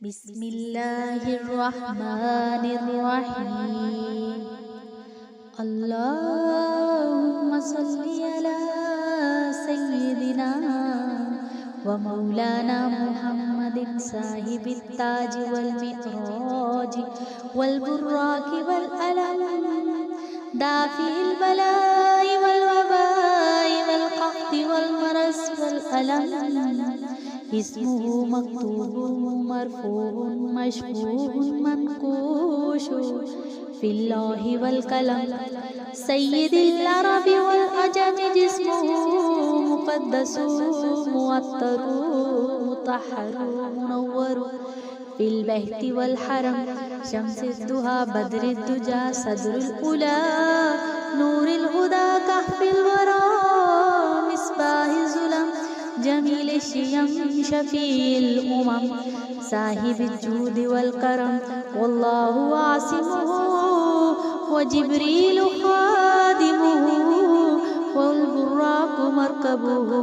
बिस्मिल्लाहिर्रहमानिर्रहीम। अल्लाहुम्मा सल्ली अला सय्यिदिना व मौलाना मुहम्मदिन साहिबित ताज वल मिअराज वल बुर्राक वल अलम दाफिल बलाई वल वबाई वल क़हती वल मरज़ वल अलम इस्मुहु मक्तूबुन मरफूउन मशबूहुन मनकूशुन फिल्लाहि वल कलम सय्यिदिल अरबि वल अजम जिस्मुहु मुक़द्दसुन मुअत्तरुन मुतहहरुन मुनव्वरुन फिल बहति वल हरम शम्सुद्दुहा बद्रुद्दुजा सदरुल उला नूरुल हुदा कहफिल वरा मिस्बाहिज़ ज़ुलम जमील शियम शफील उमम साहिबिल जूद वल करम वल्लाहु आसिमुहु व जिब्रील खादिमुहु वल बुर्राक मरकबुहु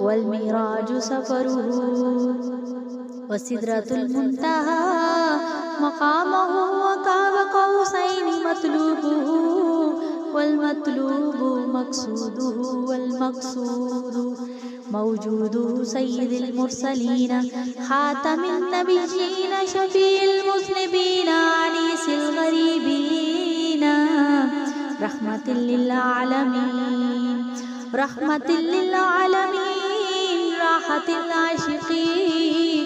वल मिराज सफरुहु व सिदरतुल मुंतहा मकामुहु व काब कौसैनि मतलूबुहु वल मतलूबु मक़सूदुहु वल मक़सूदु मौजूदुहु सय्यिदिल मुरसलीन खातमिन नबिय्यीन शफीइल मुज़निबीन अनीसिल गरीबीन रहमतिल लिल आलमीन रहमतिल लिल आलमीन राहतिल आशिकीन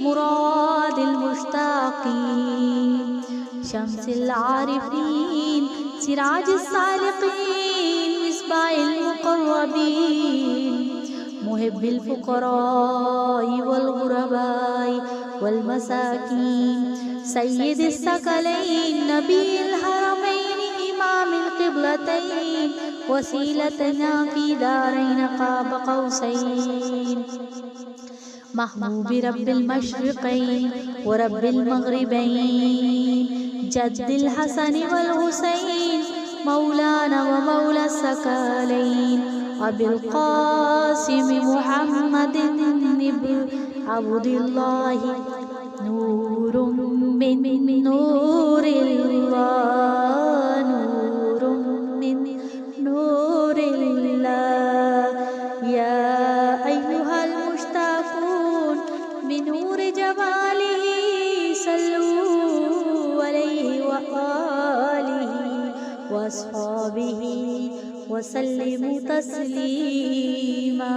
मुरादिल मुश्ताक़ीन शम्सिल आरिफ़ीन सिराजिस सालिक़ीन मिस्बाहिल मुक़र्रबीन मुहिब्बिल फ़ुक़राई वल ग़ुरबाई वल मसाकीन सय्यिदिस सकलैन नबील हरमैन इमामिल क़िबलतैन वसीलतना फ़ी दारैन क़ाब क़ौसैन महबूबि रब्बिल मशरिक़ैन व रब्बिल मग़रिबैन जद्दिल हसन वल हुसैन मौलाना व मौला सकलैन अबिल क़ासिम मुहम्मदिन इब्न अब्दिल्लाह नूरुम मिन नूरिल्लाह नूरुम मिन नूरिल्लाह या अय्युहल मुश्ताक़ून बिनूर जमालिही सल्लू अलैहि व आलिहि व अस्हाबिही वसल्लिमु तस्लीमा।